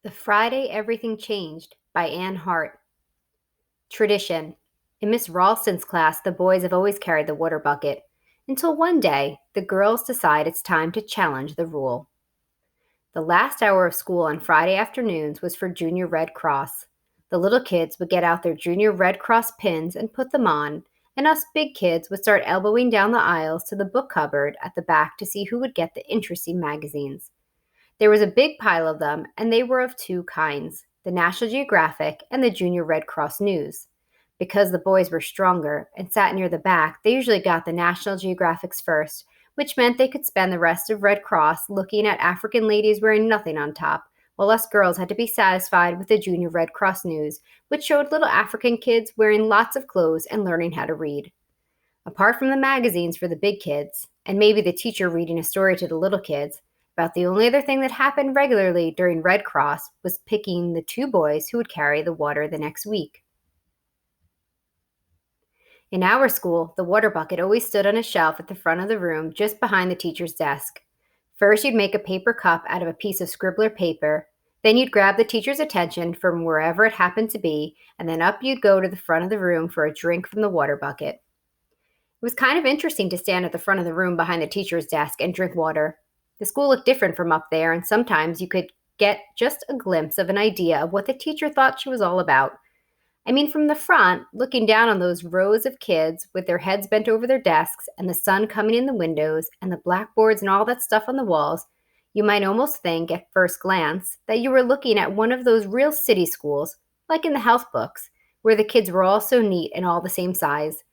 The Friday Everything Changed by Anne Hart. Tradition. In Miss Ralston's class, the boys have always carried the water bucket, until one day the girls decide it's time to challenge the rule. The last hour of school on Friday afternoons was for Junior Red Cross. The little kids would get out their Junior Red Cross pins and put them on, and us big kids would start elbowing down the aisles to the book cupboard at the back to see who would get the interesting magazines. There was a big pile of them, and they were of two kinds, the National Geographic and the Junior Red Cross News. Because the boys were stronger and sat near the back, they usually got the National Geographics first, which meant they could spend the rest of Red Cross looking at African ladies wearing nothing on top, while us girls had to be satisfied with the Junior Red Cross News, which showed little African kids wearing lots of clothes and learning how to read. Apart from the magazines for the big kids, and maybe the teacher reading a story to the little kids, about the only other thing that happened regularly during Red Cross was picking the two boys who would carry the water the next week. In our school, the water bucket always stood on a shelf at the front of the room just behind the teacher's desk. First, you'd make a paper cup out of a piece of scribbler paper. Then you'd grab the teacher's attention from wherever it happened to be, and then up you'd go to the front of the room for a drink from the water bucket. It was kind of interesting to stand at the front of the room behind the teacher's desk and drink water. The school looked different from up there, and sometimes you could get just a glimpse of an idea of what the teacher thought she was all about. I mean, from the front, looking down on those rows of kids with their heads bent over their desks and the sun coming in the windows and the blackboards and all that stuff on the walls, you might almost think at first glance that you were looking at one of those real city schools, like in the health books, where the kids were all so neat and all the same size.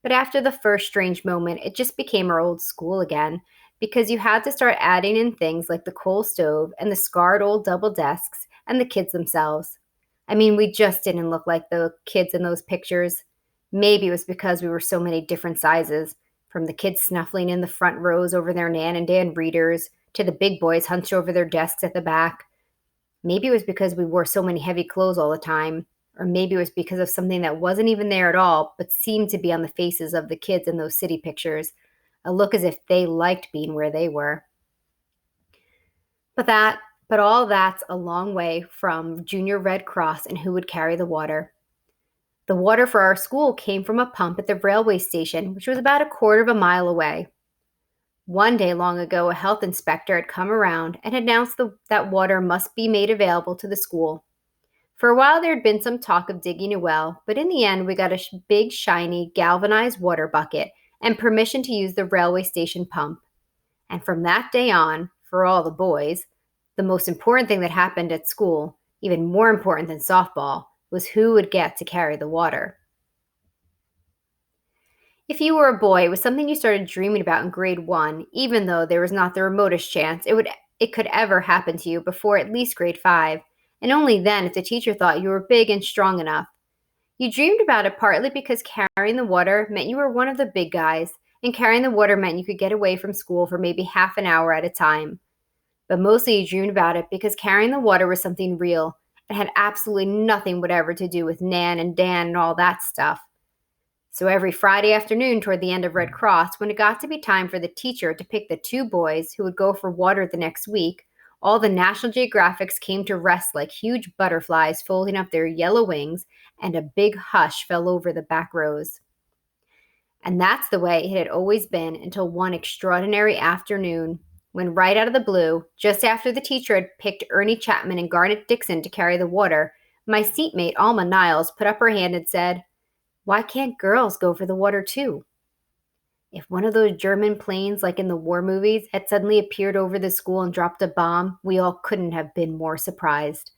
But after the first strange moment, it just became our old school again, because you had to start adding in things like the coal stove and the scarred old double desks and the kids themselves. I mean, we just didn't look like the kids in those pictures. Maybe it was because we were so many different sizes, from the kids snuffling in the front rows over their Nan and Dan readers to the big boys hunched over their desks at the back. Maybe it was because we wore so many heavy clothes all the time. Or maybe it was because of something that wasn't even there at all, but seemed to be on the faces of the kids in those city pictures, a look as if they liked being where they were. But all that's a long way from Junior Red Cross and who would carry the water. The water for our school came from a pump at the railway station, which was about a quarter of a mile away. One day long ago, a health inspector had come around and announced that water must be made available to the school. For a while, there had been some talk of digging a well, but in the end, we got a big, shiny, galvanized water bucket and permission to use the railway station pump. And from that day on, for all the boys, the most important thing that happened at school, even more important than softball, was who would get to carry the water. If you were a boy, it was something you started dreaming about in grade 1, even though there was not the remotest chance it could ever happen to you before at least grade 5. And only then if the teacher thought you were big and strong enough. You dreamed about it partly because carrying the water meant you were one of the big guys, and carrying the water meant you could get away from school for maybe half an hour at a time. But mostly you dreamed about it because carrying the water was something real. It had absolutely nothing whatever to do with Nan and Dan and all that stuff. So every Friday afternoon toward the end of Red Cross, when it got to be time for the teacher to pick the two boys who would go for water the next week, all the National Geographics came to rest like huge butterflies folding up their yellow wings, and a big hush fell over the back rows. And that's the way it had always been until one extraordinary afternoon, when right out of the blue, just after the teacher had picked Ernie Chapman and Garnet Dixon to carry the water, my seatmate Alma Niles put up her hand and said, "Why can't girls go for the water too?" If one of those German planes, like in the war movies, had suddenly appeared over the school and dropped a bomb, we all couldn't have been more surprised.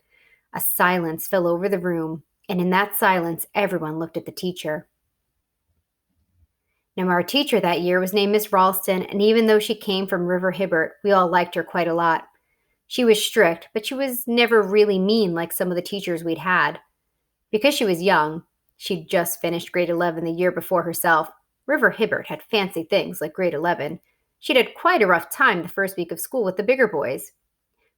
A silence fell over the room, and in that silence, everyone looked at the teacher. Now, our teacher that year was named Miss Ralston, and even though she came from River Hibbert, we all liked her quite a lot. She was strict, but she was never really mean like some of the teachers we'd had. Because she was young, she'd just finished grade 11 the year before herself. River Hibbert had fancy things like grade 11. She'd had quite a rough time the first week of school with the bigger boys.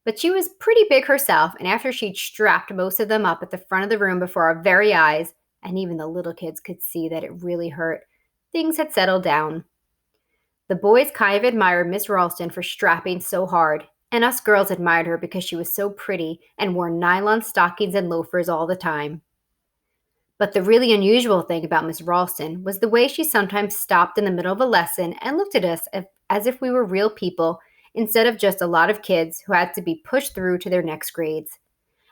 But she was pretty big herself, and after she'd strapped most of them up at the front of the room before our very eyes, and even the little kids could see that it really hurt, things had settled down. The boys kind of admired Miss Ralston for strapping so hard, And us girls admired her because she was so pretty and wore nylon stockings and loafers all the time. But the really unusual thing about Miss Ralston was the way she sometimes stopped in the middle of a lesson and looked at us as if we were real people instead of just a lot of kids who had to be pushed through to their next grades.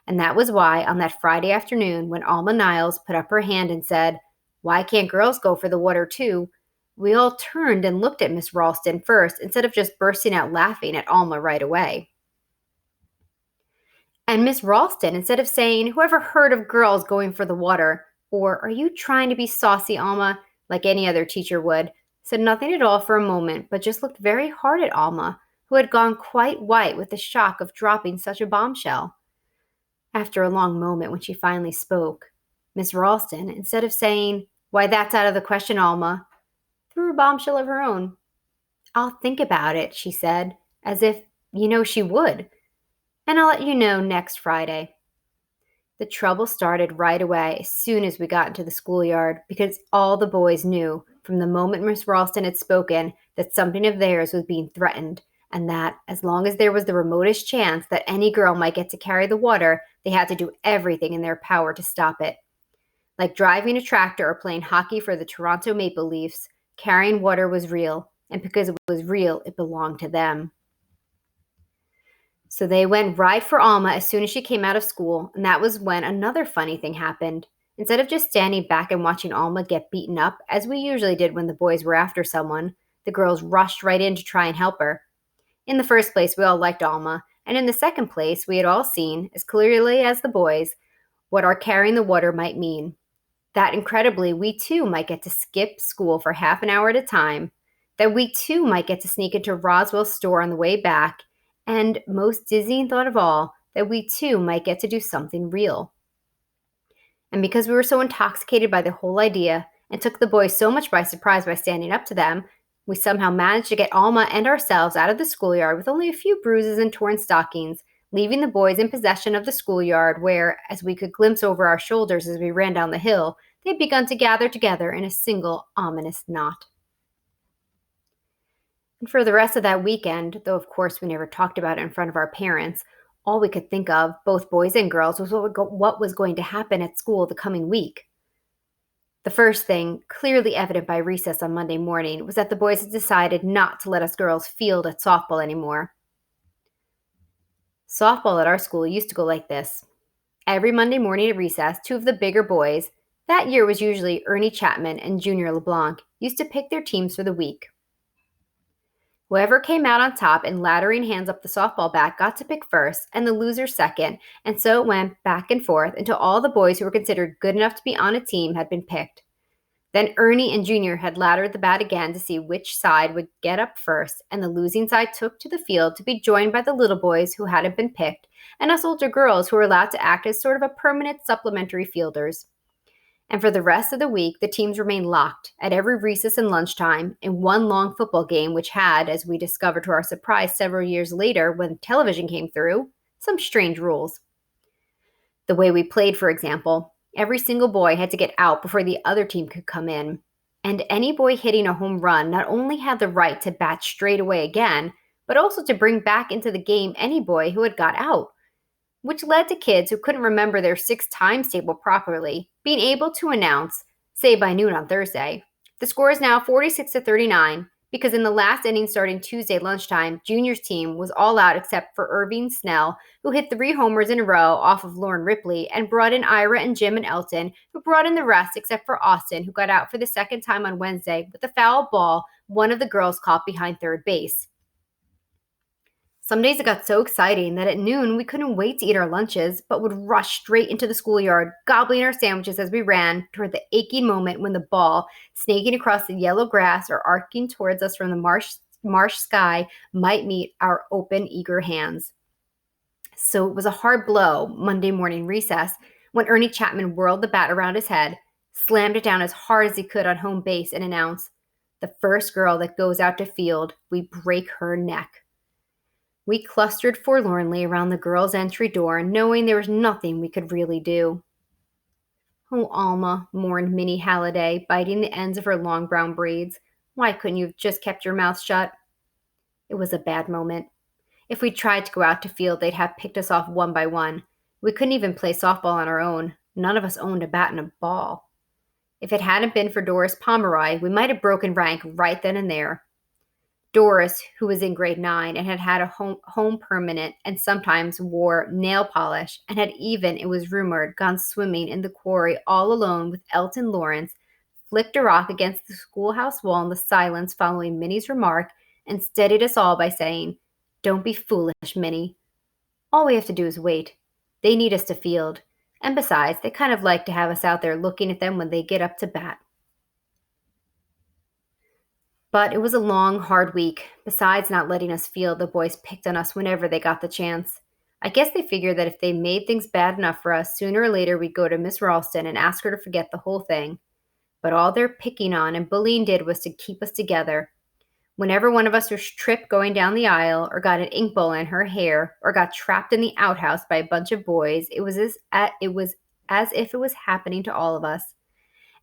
And that was why, on that Friday afternoon, when Alma Niles put up her hand and said, "Why can't girls go for the water too?" we all turned and looked at Miss Ralston first instead of just bursting out laughing at Alma right away. And Miss Ralston, instead of saying, "Whoever heard of girls going for the water?" or "Are you trying to be saucy, Alma?" like any other teacher would, said nothing at all for a moment, but just looked very hard at Alma, who had gone quite white with the shock of dropping such a bombshell. After a long moment, when she finally spoke, Miss Ralston, instead of saying, "Why, that's out of the question, Alma," threw a bombshell of her own. "I'll think about it," she said, as if she would, "and I'll let you know next Friday." The trouble started right away as soon as we got into the schoolyard because all the boys knew from the moment Miss Ralston had spoken that something of theirs was being threatened, and that as long as there was the remotest chance that any girl might get to carry the water, they had to do everything in their power to stop it. Like driving a tractor or playing hockey for the Toronto Maple Leafs, carrying water was real, and because it was real, it belonged to them. So they went right for Alma as soon as she came out of school, and that was when another funny thing happened. Instead of just standing back and watching Alma get beaten up, as we usually did when the boys were after someone, the girls rushed right in to try and help her. In the first place, we all liked Alma, and in the second place, we had all seen, as clearly as the boys, what our carrying the water might mean. That incredibly, we too might get to skip school for half an hour at a time, that we too might get to sneak into Roswell's store on the way back, and most dizzying thought of all, that we too might get to do something real. And because we were so intoxicated by the whole idea and took the boys so much by surprise by standing up to them, we somehow managed to get Alma and ourselves out of the schoolyard with only a few bruises and torn stockings, leaving the boys in possession of the schoolyard where, as we could glimpse over our shoulders as we ran down the hill, they had begun to gather together in a single ominous knot. And for the rest of that weekend, though of course we never talked about it in front of our parents, all we could think of, both boys and girls, was what was going to happen at school the coming week. The first thing, clearly evident by recess on Monday morning, was that the boys had decided not to let us girls field at softball anymore. Softball at our school used to go like this. Every Monday morning at recess, two of the bigger boys, that year was usually Ernie Chapman and Junior LeBlanc, used to pick their teams for the week. Whoever came out on top and laddering hands up the softball bat got to pick first and the loser second, and so it went back and forth until all the boys who were considered good enough to be on a team had been picked. Then Ernie and Junior had laddered the bat again to see which side would get up first, and the losing side took to the field to be joined by the little boys who hadn't been picked, and us older girls who were allowed to act as sort of a permanent supplementary fielders. And for the rest of the week, the teams remained locked at every recess and lunchtime in one long football game, which had, as we discovered to our surprise several years later when television came through, some strange rules. The way we played, for example, every single boy had to get out before the other team could come in. And any boy hitting a home run not only had the right to bat straight away again, but also to bring back into the game any boy who had got out, which led to kids who couldn't remember their 6 times table properly being able to announce, say by noon on Thursday, "The score is now 46-39, because in the last inning starting Tuesday lunchtime, Junior's team was all out except for Irving Snell, who hit 3 homers in a row off of Lauren Ripley and brought in Ira and Jim and Elton, who brought in the rest except for Austin, who got out for the second time on Wednesday with a foul ball one of the girls caught behind third base." Some days it got so exciting that at noon we couldn't wait to eat our lunches, but would rush straight into the schoolyard, gobbling our sandwiches as we ran toward the aching moment when the ball, snaking across the yellow grass or arcing towards us from the marsh sky, might meet our open, eager hands. So it was a hard blow, Monday morning recess, when Ernie Chapman whirled the bat around his head, slammed it down as hard as he could on home base, and announced, "The first girl that goes out to field, we break her neck." We clustered forlornly around the girls' entry door, knowing there was nothing we could really do. "Oh, Alma," mourned Minnie Halliday, biting the ends of her long brown braids, "why couldn't you have just kept your mouth shut?" It was a bad moment. If we tried to go out to field, they'd have picked us off one by one. We couldn't even play softball on our own. None of us owned a bat and a ball. If it hadn't been for Doris Pomeroy, we might have broken rank right then and there. Doris, who was in grade 9 and had had a home permanent and sometimes wore nail polish and had even, it was rumored, gone swimming in the quarry all alone with Elton Lawrence, flicked a rock against the schoolhouse wall in the silence following Minnie's remark and steadied us all by saying, "Don't be foolish, Minnie. All we have to do is wait. They need us to field. And besides, they kind of like to have us out there looking at them when they get up to bat." But it was a long, hard week. Besides not letting us field, the boys picked on us whenever they got the chance. I guess they figured that if they made things bad enough for us, sooner or later we'd go to Miss Ralston and ask her to forget the whole thing. But all their picking on and bullying did was to keep us together. Whenever one of us was tripped going down the aisle, or got an ink ball in her hair, or got trapped in the outhouse by a bunch of boys, it was as if it was happening to all of us.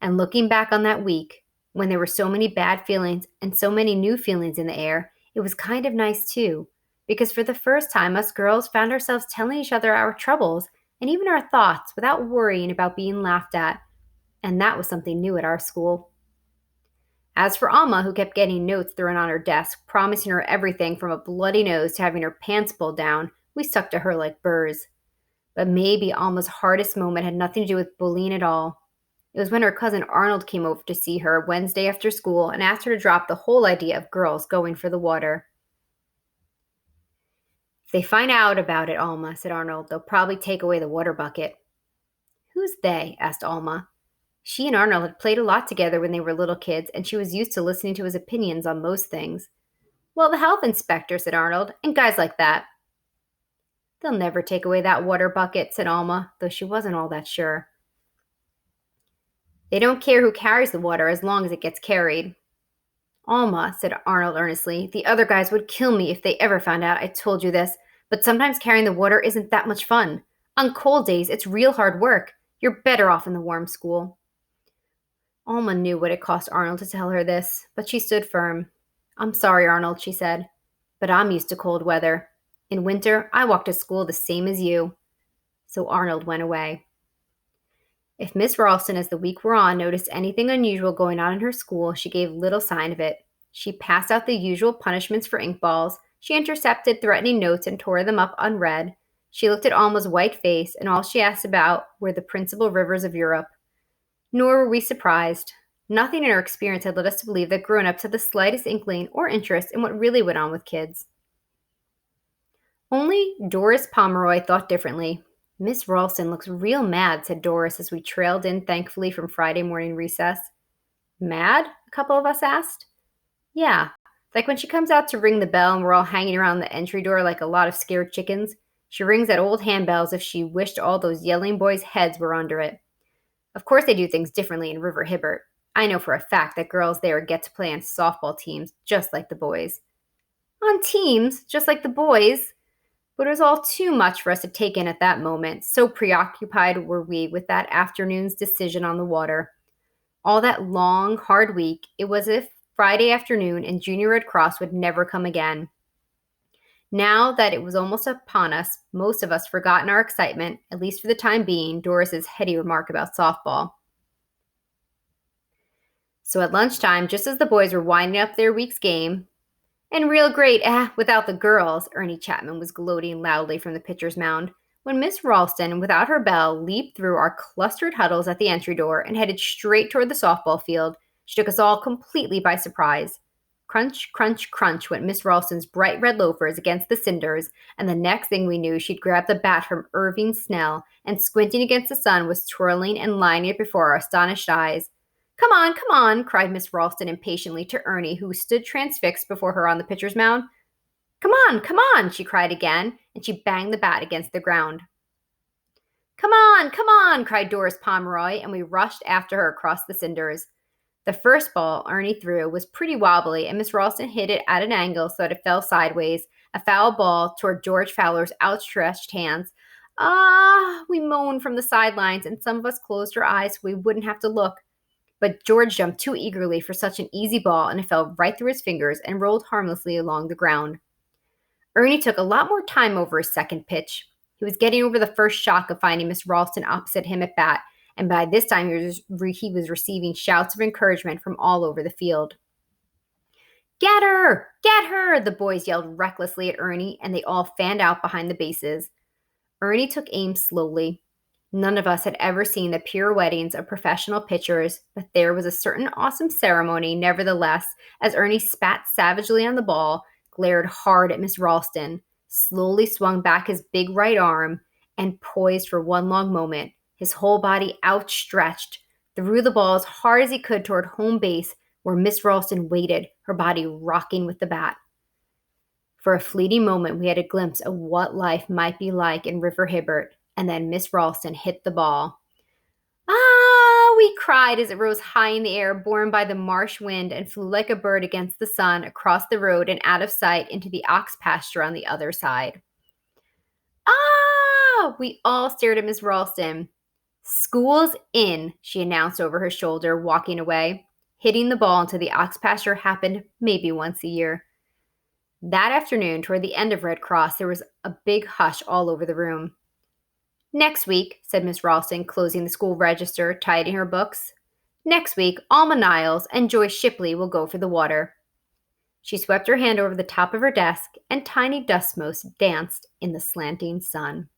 And looking back on that week, when there were so many bad feelings and so many new feelings in the air, it was kind of nice too. Because for the first time, us girls found ourselves telling each other our troubles and even our thoughts without worrying about being laughed at. And that was something new at our school. As for Alma, who kept getting notes thrown on her desk, promising her everything from a bloody nose to having her pants pulled down, we stuck to her like burrs. But maybe Alma's hardest moment had nothing to do with bullying at all. It was when her cousin Arnold came over to see her Wednesday after school and asked her to drop the whole idea of girls going for the water. "If they find out about it, Alma," said Arnold, "they'll probably take away the water bucket." "Who's they?" asked Alma. She and Arnold had played a lot together when they were little kids, and she was used to listening to his opinions on most things. "Well, the health inspector," said Arnold, "and guys like that." "They'll never take away that water bucket," said Alma, though she wasn't all that sure. "They don't care who carries the water as long as it gets carried." "Alma," said Arnold earnestly, "the other guys would kill me if they ever found out I told you this, but sometimes carrying the water isn't that much fun. On cold days, it's real hard work. You're better off in the warm school." Alma knew what it cost Arnold to tell her this, but she stood firm. "I'm sorry, Arnold," she said, "but I'm used to cold weather. In winter, I walk to school the same as you." So Arnold went away. If Miss Ralston, as the week wore on, noticed anything unusual going on in her school, she gave little sign of it. She passed out the usual punishments for ink balls. She intercepted threatening notes and tore them up unread. She looked at Alma's white face, and all she asked about were the principal rivers of Europe. Nor were we surprised. Nothing in our experience had led us to believe that grown-ups had the slightest inkling or interest in what really went on with kids. Only Doris Pomeroy thought differently. "Miss Ralston looks real mad," said Doris as we trailed in thankfully from Friday morning recess. "Mad?" a couple of us asked. "Yeah, like when she comes out to ring the bell and we're all hanging around the entry door like a lot of scared chickens. She rings that old handbell as if she wished all those yelling boys' heads were under it. Of course they do things differently in River Hibbert. I know for a fact that girls there get to play on softball teams just like the boys." "On teams, just like the boys?" But it was all too much for us to take in at that moment, so preoccupied were we with that afternoon's decision on the water. All that long, hard week, it was as if Friday afternoon and Junior Red Cross would never come again. Now that it was almost upon us, most of us forgot in our excitement, at least for the time being, Doris's heady remark about softball. So at lunchtime, just as the boys were winding up their week's game, "And real great, without the girls," Ernie Chapman was gloating loudly from the pitcher's mound, when Miss Ralston, without her bell, leaped through our clustered huddles at the entry door and headed straight toward the softball field. She took us all completely by surprise. Crunch, crunch, crunch went Miss Ralston's bright red loafers against the cinders, and the next thing we knew, she'd grabbed the bat from Irving Snell, and squinting against the sun was twirling and lining it before our astonished eyes. Come on," cried Miss Ralston impatiently to Ernie, who stood transfixed before her on the pitcher's mound. Come on," she cried again, and she banged the bat against the ground. Come on," cried Doris Pomeroy, and we rushed after her across the cinders. The first ball Ernie threw was pretty wobbly, and Miss Ralston hit it at an angle so that it fell sideways, a foul ball toward George Fowler's outstretched hands. "Ah," we moaned from the sidelines, and some of us closed our eyes so we wouldn't have to look. But George jumped too eagerly for such an easy ball, and it fell right through his fingers and rolled harmlessly along the ground. Ernie took a lot more time over his second pitch. He was getting over the first shock of finding Miss Ralston opposite him at bat, and by this time he was receiving shouts of encouragement from all over the field. Get her! Get her! The boys yelled recklessly at Ernie, and they all fanned out behind the bases. Ernie took aim slowly. None of us had ever seen the pirouettings of professional pitchers, but there was a certain awesome ceremony, nevertheless, as Ernie spat savagely on the ball, glared hard at Miss Ralston, slowly swung back his big right arm, and poised for one long moment, his whole body outstretched, threw the ball as hard as he could toward home base, where Miss Ralston waited, her body rocking with the bat. For a fleeting moment, we had a glimpse of what life might be like in River Hibbert, and then Miss Ralston hit the ball. Ah! We cried as it rose high in the air, borne by the marsh wind, and flew like a bird against the sun across the road and out of sight into the ox pasture on the other side. Ah! We all stared at Miss Ralston. School's in, she announced over her shoulder, walking away. Hitting the ball into the ox pasture happened maybe once a year. That afternoon, toward the end of Red Cross, there was a big hush all over the room. Next week, said Miss Ralston, closing the school register, tidying her books. Next week, Alma Niles and Joyce Shipley will go for the water. She swept her hand over the top of her desk, and tiny dust motes danced in the slanting sun.